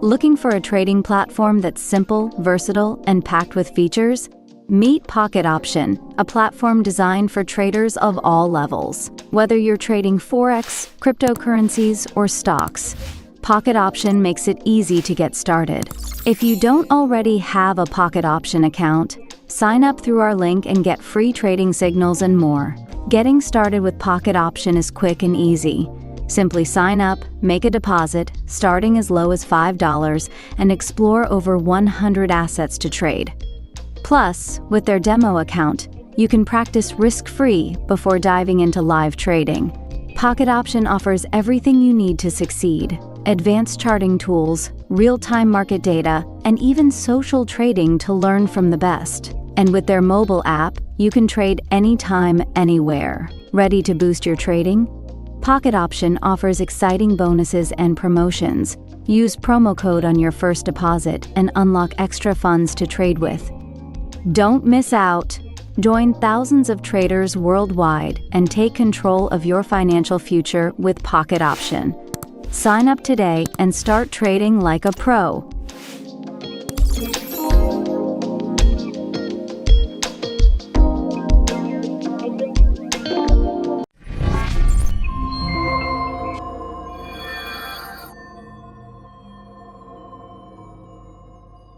Looking for a trading platform that's simple, versatile, and packed with features? Meet Pocket Option, a platform designed for traders of all levels. Whether you're trading Forex, cryptocurrencies, or stocks, Pocket Option makes it easy to get started. If you don't already have a Pocket Option account, sign up through our link and get free trading signals and more. Getting started with Pocket Option is quick and easy. Simply sign up, make a deposit, starting as low as $5, and explore over 100 assets to trade. Plus, with their demo account, you can practice risk-free before diving into live trading. Pocket Option offers everything you need to succeed: advanced charting tools, real-time market data, and even social trading to learn from the best. And with their mobile app, you can trade anytime, anywhere. Ready to boost your trading? Pocket Option offers exciting bonuses and promotions. Use promo code on your first deposit and unlock extra funds to trade with. Don't miss out! Join thousands of traders worldwide and take control of your financial future with Pocket Option. Sign up today and start trading like a pro.